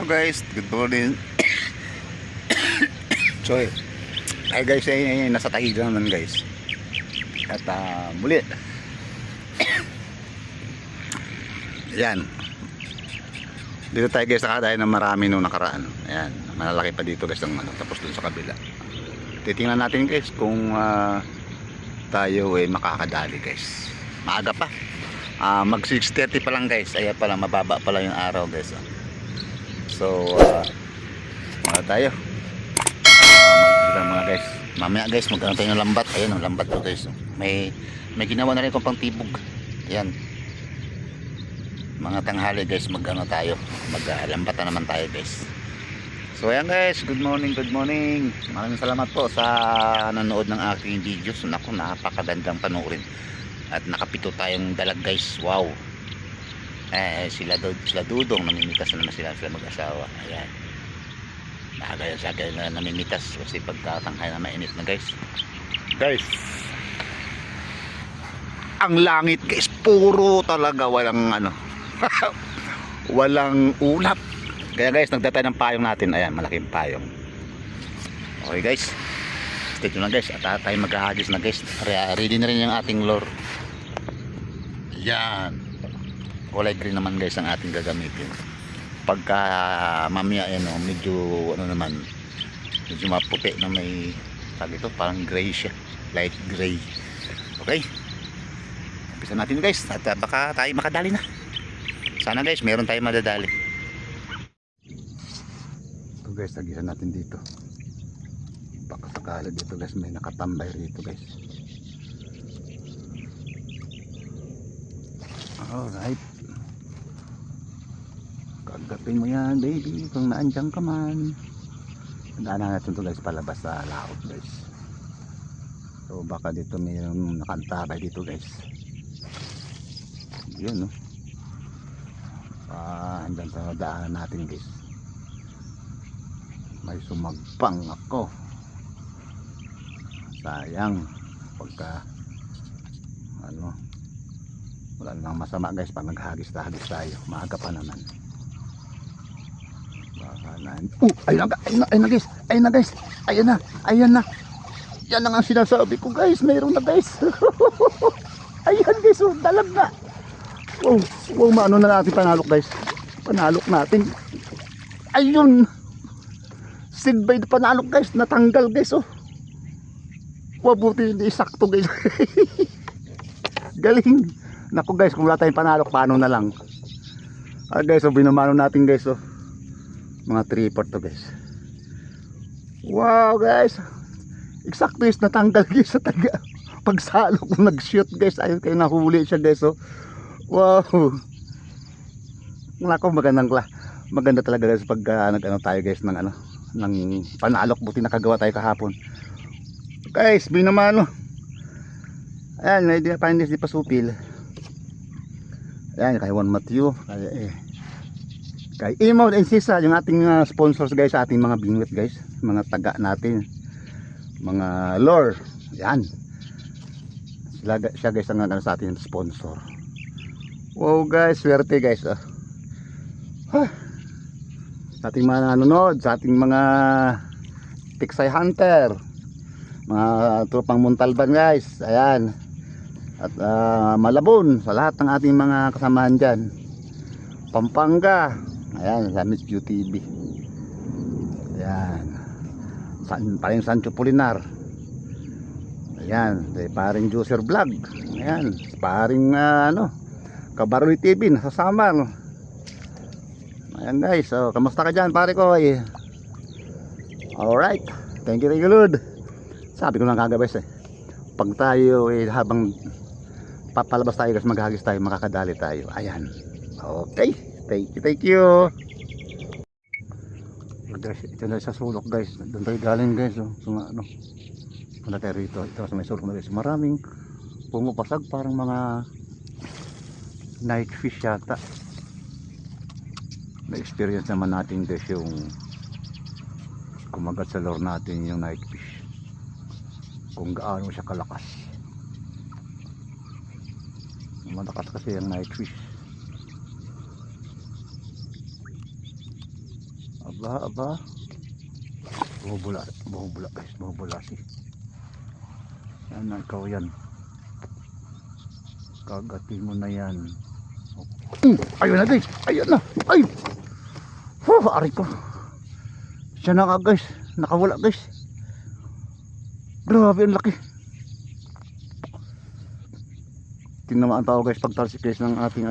guys, good morning. So, ay guys, nasa Taguig naman guys. At muli. Yan. Dito tayo guys, nakadayo ng marami nung nakaraan. Ayan, malalaki pa dito guys ng ano, tapos dun sa kabila. Titingnan natin guys kung tayo ay makakadali guys. Maaga pa. Mag 6:30 pa lang guys. Ayan pa lang, mababa pa lang yung araw guys. So, mga tayo. Mga guys. Mamaya guys, magkano tayo ng lambat. Ayan, lambat to guys. May ginawa na rin kong pang tibog. Ayan. Mga tanghali guys, magkano tayo. Maglambat na naman tayo guys. So ayan guys, good morning, good morning. Maraming salamat po sa nanonood ng aking videos. Naku, napakagandang panoorin. At nakapito tayong dalag guys. Wow. Sila Dudong, namimitas na naman sila mag-asawa. Ayan. Nakagaya sa akin na namimitas kasi pagkatanghay na mainit na guys. Guys, ang langit guys, puro talaga walang ano. Walang ulap. Kaya guys, nagdatay ng payong natin. Ayan, malaking payong. Okay guys, stay tuned na guys. At tayo maghahagis na guys. Ready na rin yung ating lure. Yan. Kulay green naman guys ang ating gagamitin. Pagka mamaya medyo naman, medyo maputi na may tag ito, parang gray siya, light gray. Okay, umpisa natin guys. At baka tayo makadali na. Sana guys, meron tayo madadali. Ito guys, tagisan natin dito. Baka sakala dito guys may nakatambay rito guys. Alright, kagapin mo yan baby kung naandyan ka man. Daanan natin ito guys palabas sa laot guys. So baka dito may nakantabay dito guys. Yun no. Andyan sa daanan natin guys. May sumagpang ako. Sayang pagka wala namang masama guys pag naghagis tayo. Maaga pa naman. Ayun na guys. Ayan na. Yan ang sinasabi ko guys. Mayroon na guys. Ayan guys, dalag na. Wow, maano na natin panalok guys. Panalok natin. Ayun. Seed by panalok guys. Natanggal guys oh. Wow, buti hindi sakto guys. Galing. Naku guys, kung wala tayong panalok, paano na lang. Guys, binamano natin guys oh. Mga 3/4 to guys. Wow guys, eksakto is natanggal guys sa taga pagsalok kung nag-shoot guys. Ayun kayo, nahuli siya guys oh. Wow. Naku, maganda talaga guys pag tayo guys ng panalok. Buti nakagawa tayo kahapon guys, binamano. Ayan, hindi pa supil. Ayan, kay Juan Matthew, kay Imo and Sisa, yung ating sponsors guys, sa ating mga bingwit guys, mga taga natin, mga lure. Yan, siya guys ang sa ating sponsor. Wow guys, swerte guys sa ating mga nanonood, sa ating mga Tiksay Hunter, mga tropang Montalban guys. Ayan, at Malabon, sa lahat ng ating mga kasamahan dyan, Pampanga. Ayan, sa Miss Q TV. Ayan, paring Sancho Polinar. Ayan, paring Juicer Vlog. Ayan, paring Kabaroy TV nasa Samar. Ayan guys, so kamusta ka dyan pare ko? Alright, thank you Lord. Sabi ko lang kagabi pag tayo habang papalabas tayo guys, maghagis tayo, makakadali tayo. Ayan, okay, thank you guys. Ito na sa sulok guys, doon tayo galing guys oh. So punta tayo rito, ito sa may sulok na guys, maraming pumapasag, parang mga night fish yata. Na experience naman natin guys yung kumagat sa lure natin yung night fish, kung gaano siya kalakas. Malakas kasi yung night fish. aba. Bumubula guys, bumubula si. Yan na, ikaw yan. Kagatin mo na yan. Ayun na guys, ayun na. Ay! Ari ko. Siya na nga guys, nakawala guys. Grabe ang laki. Tinamaan tao guys pag talsikis ng ating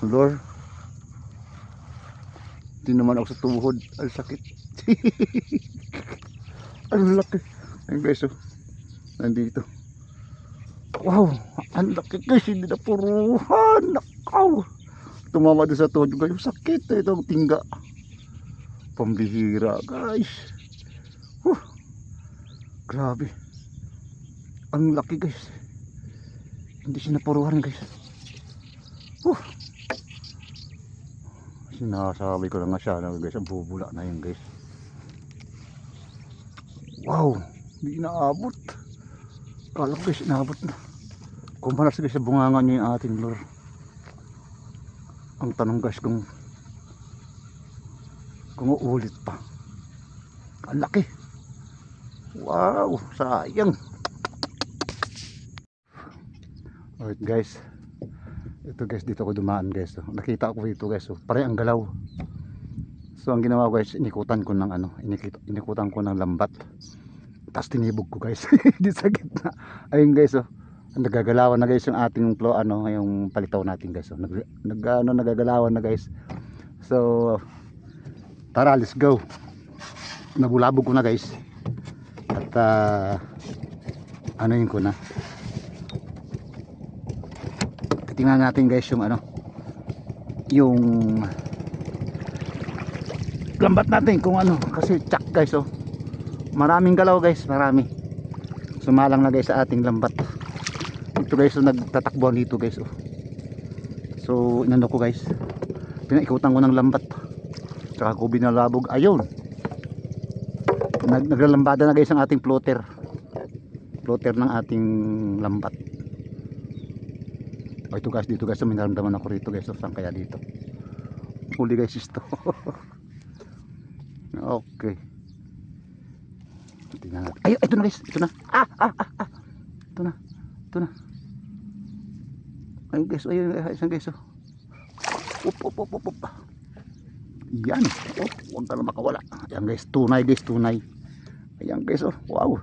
lure. Tinamaan ako sa tuhod, ang sakit. Ang laki. Ayun guys, oh. Nandito. Wow, ang laki guys, hindi na puruhan. Nakaw. Tumama din sa tuhod guys, sakit na itong tingga. Pambihira guys. Grabe. Ang laki guys. Hindi siya napuruhan guys. Sinasabi ko lang nga siya guys, ang bubula na yun guys. Wow, hindi inaabot. Kala ko guys, inaabot na. Kumparas guys sa bunganga nyo yung ating lure. Ang tanong guys kung uulit pa. Ang laki. Wow, sayang. Alright guys, ito guys, dito ako dumaan guys. Nakita ko dito guys, parang ang galaw. So ang ginawa ko guys, inikutan ko ng inikutan ko ng lambat. Tapos tinibog ko guys di sa gitna. Ayun guys, nagagalawan na guys yung ating yung palitaw natin guys. Nagagalawan na guys. So tara, let's go. Nabulabog ko na guys. At yun ko na. Tingnan natin guys yung yung lambat natin kung kasi tsak guys, maraming galaw guys, marami sumalang na guys sa ating lambat. Ito guys, nagtatakbuhan dito guys, so inano ko guys, pinaikutan ko ng lambat, tsaka ko binalabog. Ayun, naglalambada na guys ang ating floater ng ating lambat. Ito guys, dito guys, may naramdaman ako rito guys. Saan kaya dito? Huli guys ito. Okay. Tingnan natin. Ay, ito na guys, ito na. Ito na. Ayun guys, ayun isang guys. Up. Yan. Huwag ka na makawala. Ayan guys, tunay guys, tunay. Ayan guys, wow.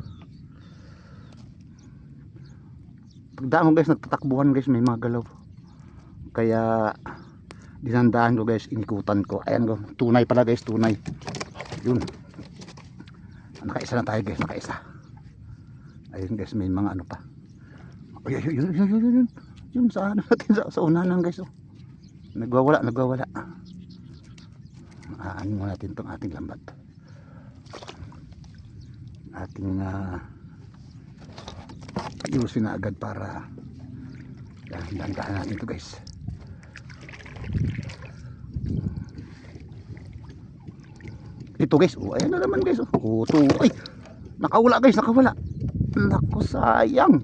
Pagdaan ko guys, nagtatakbuhan guys, may mga galaw. Kaya dinandaan ko guys, inikutan ko. Ayan ko, tunay pala guys, tunay. Yun. Nakaisa na tayo guys, nakaisa. Ayun guys, may mga pa. Yun. Yun sa natin, sa unahan guys. Nagwawala. Ano mo natin itong ating lambat. Ating iusin na agad para dandahan natin ito guys. Ito guys, ayan na naman guys. Ay, nakawala guys, nakawala. Naku, sayang.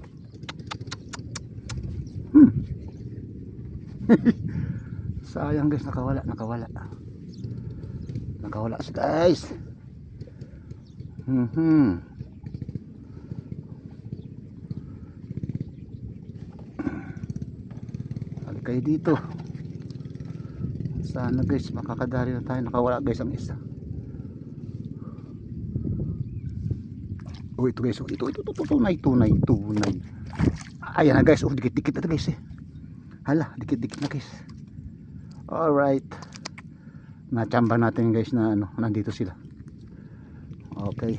Sayang guys, nakawala siya guys. Kayo dito. Sana guys, makakadari na tayo. Nakawala guys ang isa. Ito guys, ito tunay. Ayan na guys, dikit-dikit na guys Hala, dikit-dikit na guys. Alright, nachamba natin guys na nandito sila. Okay,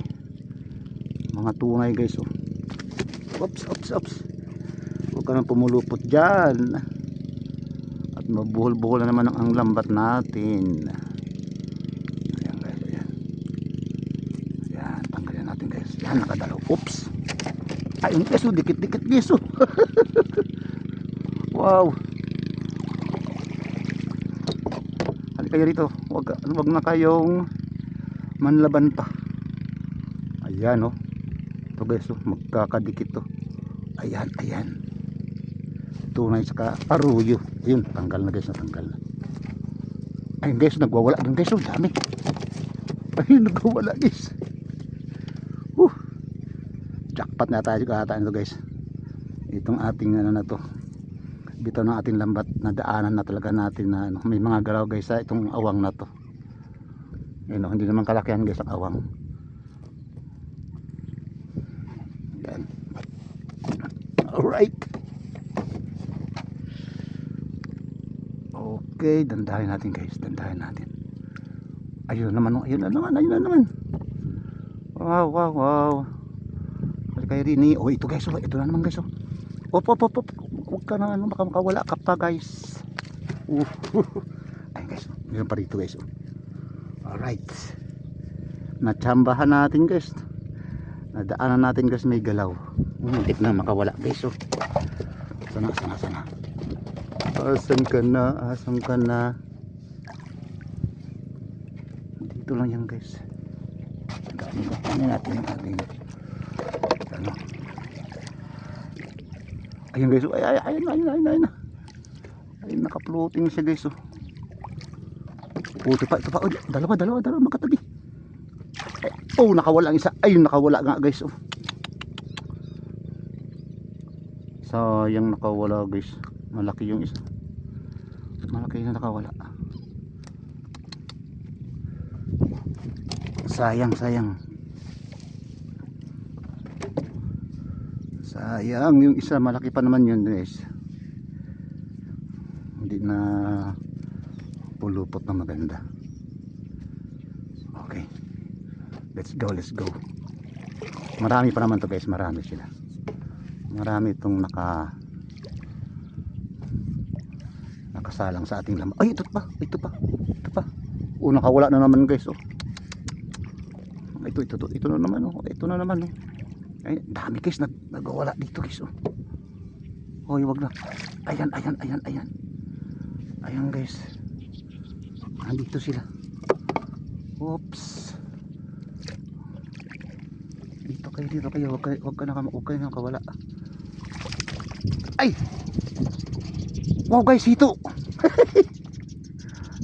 mga tunay guys. Oops. Huwag ka nang pumulupot dyan. Mabuhol-buhol na naman ang lambat natin. Ayan guys, ayan, tanggalin natin guys. Yan, nakadalaw. Oops. Ayun guys, dikit-dikit guys. Wow. Halika kayo rito. Wag na kayong manlaban pa. Ayan ito guys, magkakadikit to. Ayan. Tunay saka aruyo. Ayun, tanggal na guys, natanggal na. Ayun guys, nagwawala dun guys, dami. Ayun, nagkawala guys. Jackpot na tayo ata nito guys. Itong ating ano na to, bitaw ng ating lambat na daanan na talaga natin na ano, may mga galaw guys sa itong awang na to. Ayun, hindi naman kalakihan guys ang awang. Yan. Alright. Okay, dandahin natin guys, dandahin natin. Ayun naman, ayun na naman. Wow, wow, wow. Kay Rini, oh ito guys, oh, ito na naman guys, oh. Op, huwag ka na, ano, baka makawala ka pa guys. Ayun guys, meron pa rito guys, oh. Alright, natsambahan natin guys, nadaanan natin guys, may galaw. Muntik na makawala guys, oh. Sana. Asan ka na? Dito lang yan guys. Ano natin yung ating ano. Ayun guys, ayun. Ayun, naka-floating siya guys, oh. Ito pa, oh, dalawa magkatabi. Oh, nakawala ang isa. Ayun, nakawala nga guys, oh. Sayang nakawala guys. Malaki yung isa. Malaki yung nakawala. Sayang. Sayang yung isa, malaki pa naman yun guys. Hindi na pulupot na maganda. Okay, let's go. Marami pa naman to guys, marami sila. Marami itong nakasalang sa ating lambat. Ay, ito pa. Oh, nakawala na naman guys, oh. Ito na naman, oh. Ay, dami guys, nagwawala dito guys, oh. Hoy, wag na. Ayan. Ayan guys. Nandito sila. Oops. Dito kayo. Wag ka na kawala. Ay! Wow guys, hito.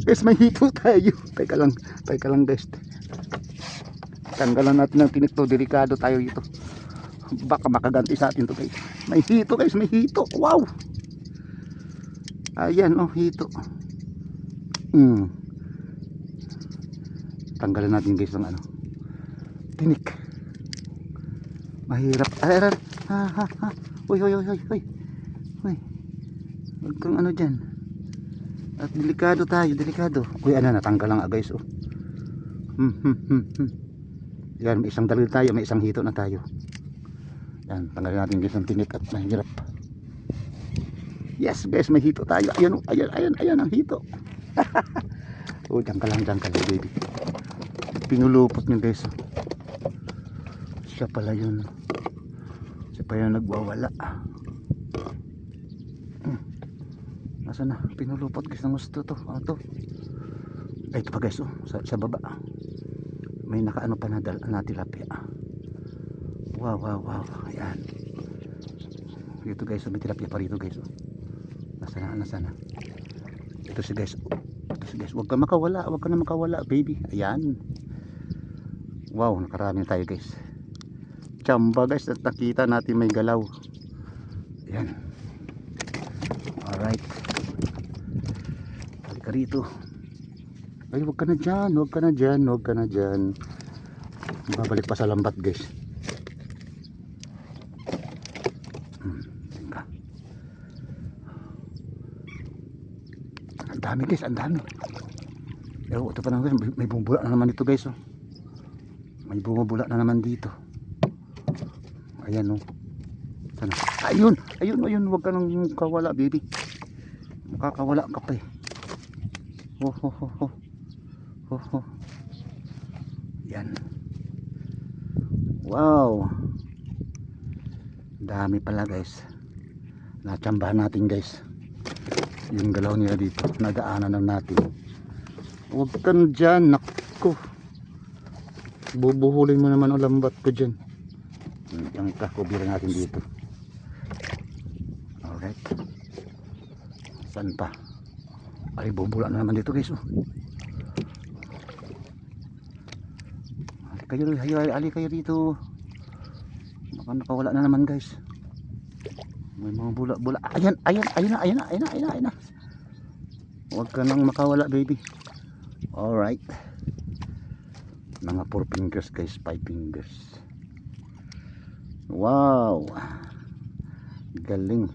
Guys, may hito tayo. Teka lang guys. Tanggalan natin ng tinik to, delikado tayo dito. Baka makaganti sa atin to guys. May hito. Wow. Ayan, oh, hito. Tanggalan natin guys ng ano, tinik. Mahirap. Uy. Huwag kang ano dyan. At delikado tayo. Uy, natanggal lang guys, oh. Yan, may isang dalil tayo, may isang hito na tayo. Yan, tanggalin natin guys ang tinik at mahirap. Yes guys, may hito tayo. Ayan ang hito. Oh, dyan ka lang baby. Pinulupot nyo guys, oh. Siya pala yun. Siya pa yung nagwawala. Nasaan na? Pinulupot guys ng gusto to. Ano to? Ay, ito pa guys, oh. Sa baba. May nakaano pa na tilapia. Wow. Ayan. Dito guys, may tilapia pa rito guys, oh. Nasaan na? Ito si guys. Huwag ka na makawala baby. Ayan. Wow, nakarami tayo guys. Tsamba guys, at nakita natin may galaw. Ayan. Alright. Balik ka rito. Ay, huwag ka na dyan. Babalik pa sa lambat guys. Ang dami guys, ang dami. Ito pa naman guys, may bumubula na naman ito guys, oh. May bumubula na naman dito. Ayan, oh. Sana. Ayun, huwag ka nang kawala baby. Makakawala ka pa eh. Yan. Wow. Dami pala guys. Natsambahan natin guys. Yung galaw nila dito, nadaanan lang natin. Huwag ka na dyan, naku. Bubuhulin mo naman ang lambat ko dyan. Yung kakubira natin dito. Alright. Saan pa? Ay, bubula na naman dito guys, oh. Ali kayo dito. Baka nakawala na naman guys. May mga bula. Ayan na. Huwag ka nang makawala baby. Alright. Mga 4 fingers guys, 5 fingers. Wow. Galing.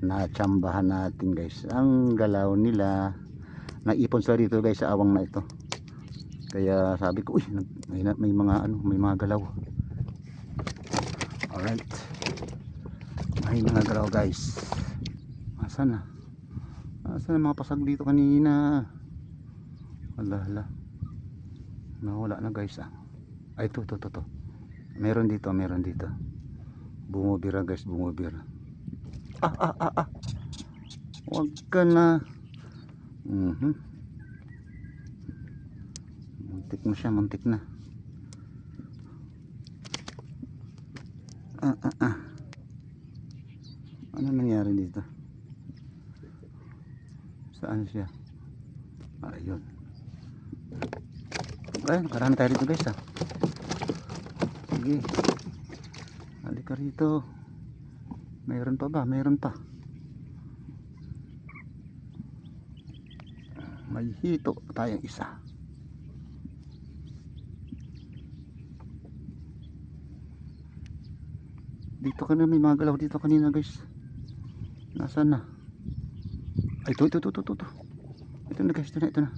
Natsambahan natin guys. Ang galaw nila. Naipon sa dito guys sa awang na ito. Kaya sabi ko, uy, may mga galaw. Alright. May mga galaw guys. Asan na? Asan na mga pasag dito kanina? Hala. Nawala na guys ah. Ay, ito. Meron dito. Bumubira guys, bumubira. Huwag ka na. Muntik na. Ano nangyari dito? Saan siya? Ayun. Ay, nakaraan tayo dito guys ah. Sige. Halika rito. Mayroon pa ba? Mayroon pa. May hito tayong isa. Dito ka na, may mga galaw dito kanina guys. Nasaan na? Ay, ito. Ito na guys, ito na.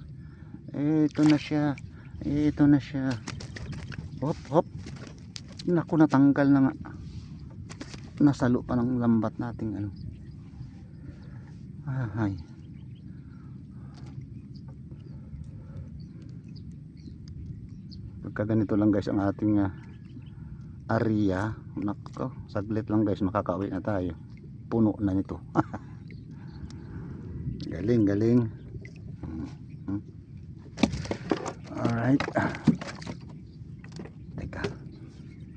Ito na siya. Hop. Naku, natanggal na nga. Nasalo pa ng lambat nating ano. Ay. Pagka ganito lang guys ang ating area. Nako, saglit lang guys, makakauwi na tayo. Puno na nito. Galing. Alright.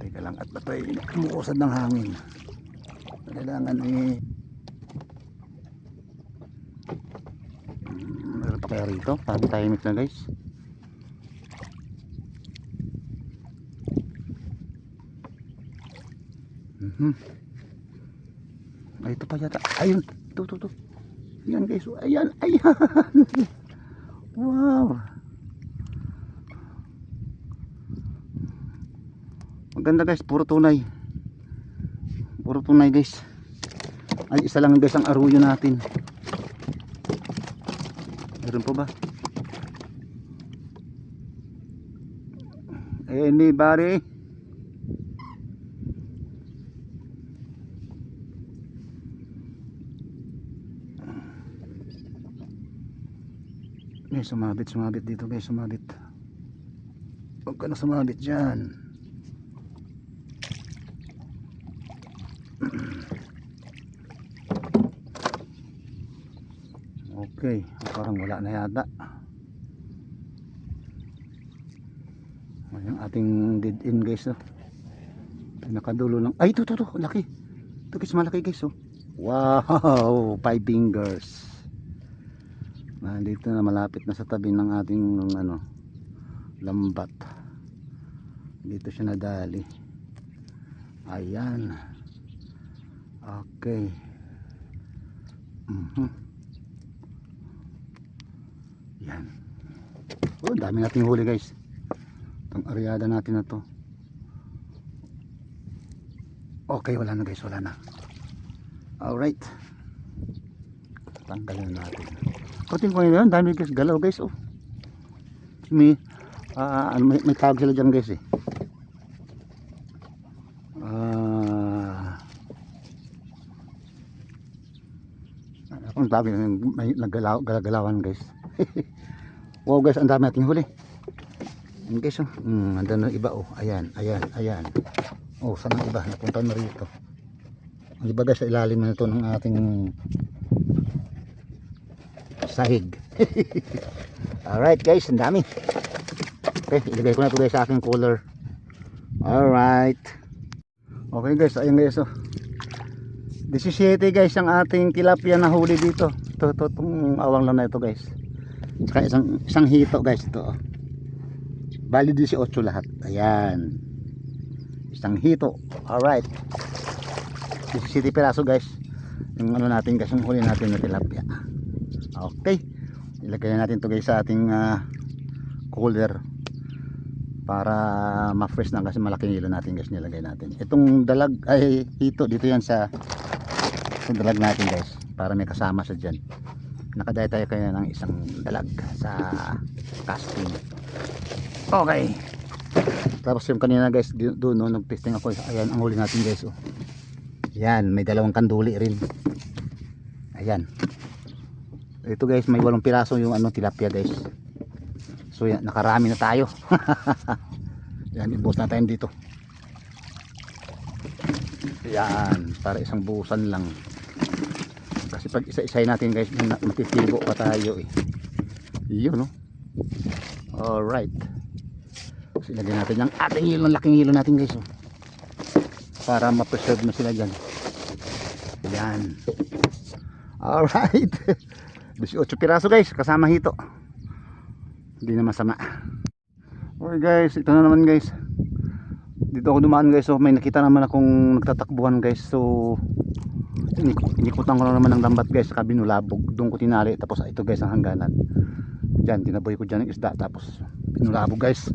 Teka lang, at bato ay umuusad ng hangin. Kailangan meron pa kaya rito? Parang tahimik na guys. Ay, ito pa yata. Ayun, ito. Yan guys, ayan. Wow. Maganda guys, puro tunay guys. Ay, isa lang guys ang aruyo natin. Meron pa ba? Anybody? Guys, sumabit dito guys, sumabit. Huwag ka na sumabit dyan. Okay, parang wala na yata. Yung ating dead end guys oh. Pinakadulo lang. Ay, ito, laki. Ito guys, malaki guys oh. Wow, 5 fingers. Dito na, malapit na sa tabi ng ating lambat. Dito siya nadali. Ayan. Okay. Yan. Oh, dami nating huli guys. Itong areada natin na to. Okay, wala na guys, wala na. Alright. Tanggalin natin. Kutin ko ngayon, dami guys, galaw guys oh. May tawag sila dyan guys eh. Ang tawag may naggalawan guys. Wow guys, ang dami nating huli. Ayan guys oh. Andun na iba oh. Ayan. Oh, saan ang iba? Napunta na rito. Ang iba guys, sa ilalim na ito ng ating sahig. Alright guys, ang dami. Okay, ilagay ko na ito guys sa aking cooler. Alright. Okay guys, ayun guys oh. 17 guys ang ating tilapia na huli dito. Itong awang lang na ito guys. Saka isang hito guys ito oh. Bali 18 lahat. Ayan. Isang hito. Alright. 17 piraso guys. Yung ano natin guys, yung huli natin na tilapia. Okay. Ilagay na natin to guys sa ating cooler para ma-fresh na kasi malaking hilo natin guys nilagay natin. Itong dalag ay hito dito yan sa dalag natin guys para may kasama sa dyan. Nakadaya tayo kaya ng isang dalag sa casting. Okay. Tapos yung kanina guys doon no, nag-testing ako. Ayan ang huli natin guys oh. Ayan, may dalawang kanduli rin. Ayan. Ito guys, may 8 piraso yung ano tilapia guys. So yan, nakarami na tayo. Yan, ibos na tayo dito. Ayan, para isang buusan lang. Kasi pag isa-isay natin guys, matitibo pa tayo eh. Yun no. Alright. So ilagay natin yung ating hilo, laking hilo natin guys oh. Para ma-preserve na sila dyan. Ayan. Alright. 18 piraso guys, kasama hito. Hindi na masama. Okay guys, ito na naman guys. Dito ako dumaan guys, so may nakita naman akong nagtatakbuhan guys. So inikutan ko na naman ng lambat guys, saka binulabog. Doon ko tinali, tapos ito guys ang hangganan. Diyan, tinaboy ko dyan ng isda, tapos binulabog guys.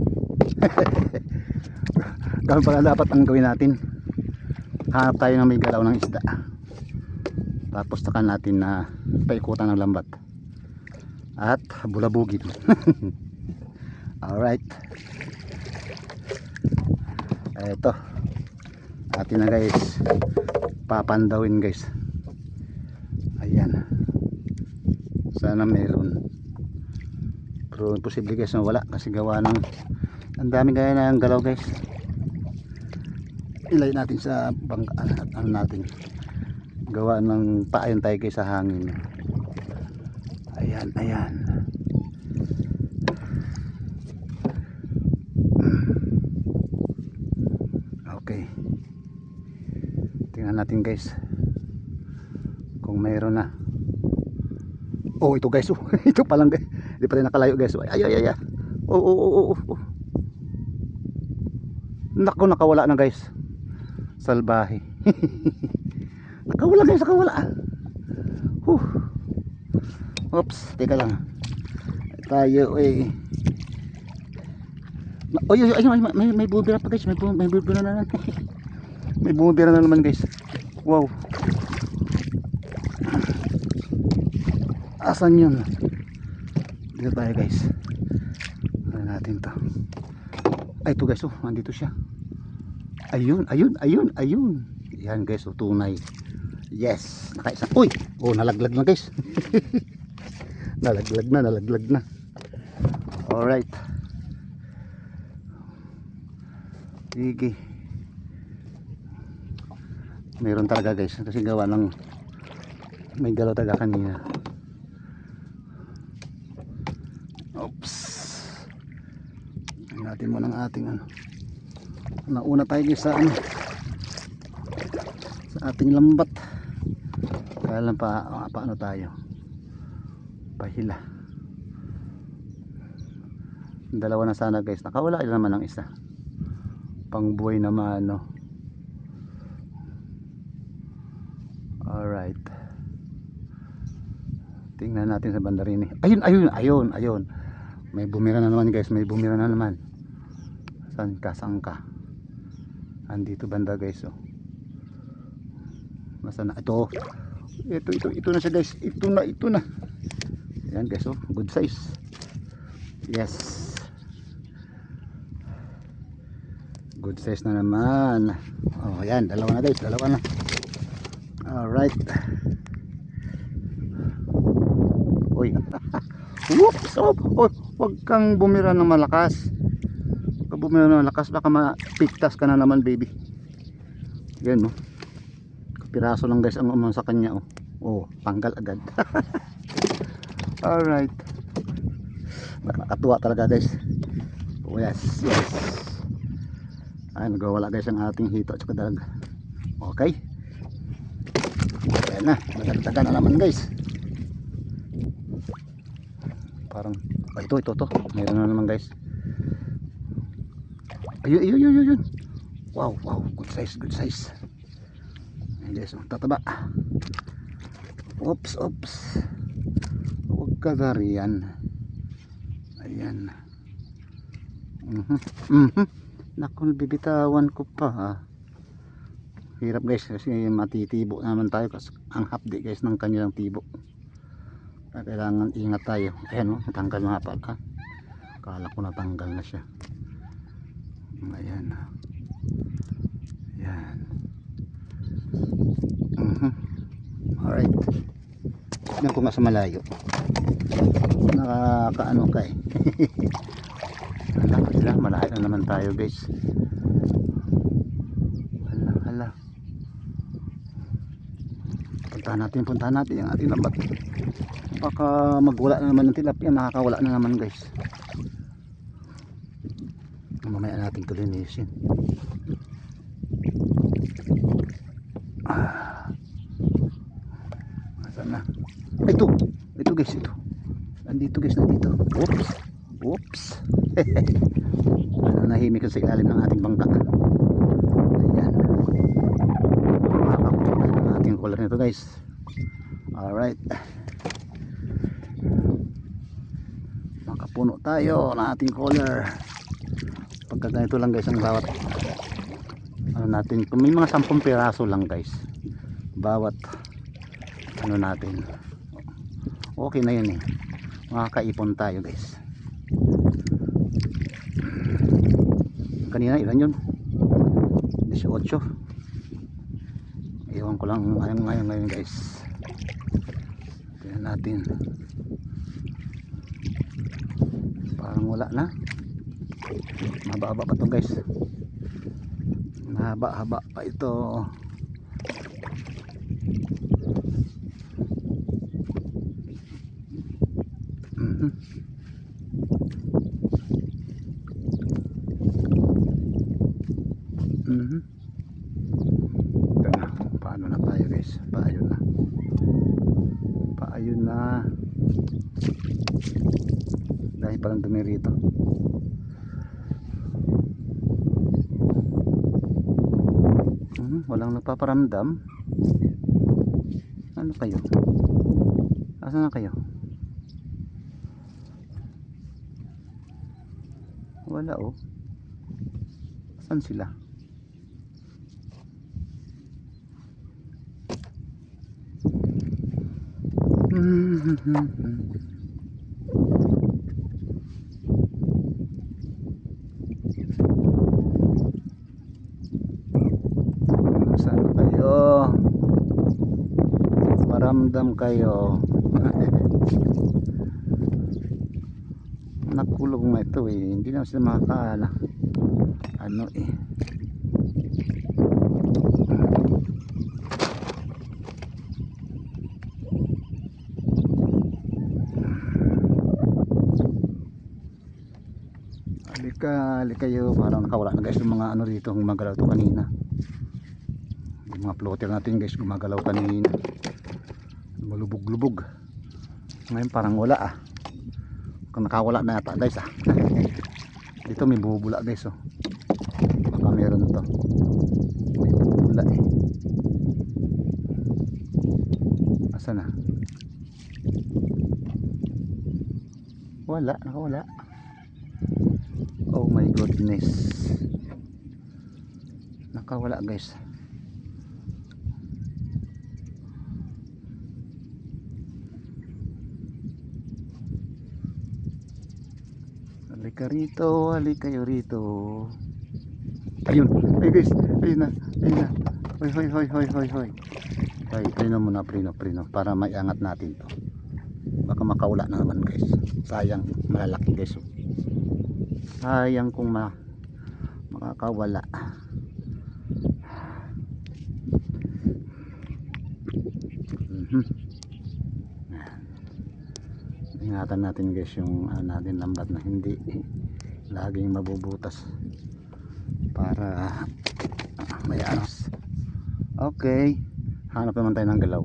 Ganun pala dapat ang gawin natin. Hanap tayo ng may galaw ng isda. Tapos saka natin na paikutan ng lambat at bulabugin. Alright, eto atin na guys papandawin guys. Ayan, sana meron, pero posible guys na wala kasi gawa ng ang dami gaya na ang galaw guys. Ilay natin sa bangka ano natin, gawa ng paayon tayo guys sa hangin. Ayan, ayan. Okay, tingnan natin guys kung mayroon na. Oh ito guys oh. Ito pa lang guys, hindi pa rin nakalayo guys. Ay ay ay ay. Oh. Naku, nakawala na guys. Salbahe. Nakawala guys, nakawala. Oops, teka lang. Tayo eh. Oy, may bubira pa guys, may bubira na naman. May bubira na naman guys. Wow. Asan yun? Dito tayo guys. Ano natin to? Ay ito guys oh, andito siya. Ayun. Yan guys oh, tunay. Yes, nakaisa. Uy! Oh, nalaglag na guys. nalaglag na. Alright. Sige. Meron talaga guys. Kasi gawa ng may galaw talaga kanina. Oops. Tingnan natin muna ang ating ano. Nauna tayo guys sa ano, sa ating lambat. Kaya lang paano tayo pahila. Dalawa na sana guys, nakawala ilan naman ang isa, pang buhay naman no. Alright, tingnan natin sa banda rin eh. Ayun, may bumira na naman guys, may bumira na naman. Saan ka? Andito banda guys oh. Nasaan na? Ito na siya guys. Ito na. Ayan guys oh, good size. Yes. Good size na naman. Oh, ayan, dalawa na guys, dalawa na. Alright. Uy. Whoops! Oh, wag kang bumira ng malakas. Pag bumira ng malakas, baka mapiktas ka na naman baby. Yan no. Piraso lang guys ang umang sa kanya oh. Oh, tanggal agad. Alright. Nakakatuwa talaga guys. Oh, yes. Ay, nagwawala guys ang ating hito at saka dalag. Okay. Ayan na, nagdagdagan na naman guys. Parang ito. Meron na naman guys. Ayun, ayun, ayun, ayun. Wow, wow, good size, good size. Ayan guys, tataba. Oops, oops. Huwag ka dariyan. Ayan. Naku, bibitawan ko pa ha. Hirap guys kasi matitibo naman tayo kasi ang hapdi guys ng kanilang tibo. Kailangan ingat tayo. Ayan o, natanggal nga pala. Akala ko natanggal na siya. Ayan. Ayan. Alright. Tignan ko nga sa malayo. Nakakaano ka eh. Hala, malayo na naman tayo guys. Hala. Puntahan natin yung ating lambat. Baka magwala na naman ng tilapia, makakawala na naman guys. Mamaya natin ito linisin. Asan na? Ito guys, ito. Nandito guys, nandito. Oops. Nahimik sa ilalim ng ating bangka. Ayan. Makakakuha ng ating collar nito guys. Alright. Makapuno tayo ng ating collar. Pagka ganito lang guys ang bawat ano natin. Kung may mga 10 piraso lang guys. Bawat ano natin. Okay na yun eh. Makakaipon tayo guys. Kanina ilan yun? 18. Iwan ko lang ngayon guys. Tingnan natin. Parang wala na. Mahaba pa to guys. Mahaba pa ito. Ito na, paano na tayo guys, paayun na dahil parang dumi rito. Walang nagpaparamdam. Ano kayo? Asan na kayo? Wala oh. Saan sila? Saan kayo? Paramdam kayo. Nakulong na ito eh. Hindi na sila makakaala. Ano eh. Halika kayo. Parang nakawala na guys yung mga ano dito. Gumagalaw to kanina. Yung mga floater natin guys gumagalaw kanina. Malubog-lubog. Ngayon parang wala ah. Kung nakawala na yata guys ah. Dito may bubula guys oh. Baka meron to. May bubula eh. Asa na? Wala, nakawala. Oh my goodness. Nakawala guys. Halika rito, halika kayo rito. Ayun, ay guys, ayun na. Hoy. Ay, prino muna, prino para maiangat natin to. Baka makawala na naman guys. Sayang, malalaki guys. Sayang kung makakawala. Ingatan natin guys yung natin lambat na hindi laging mabubutas para may anos. Okay, hanap naman tayo ng galaw.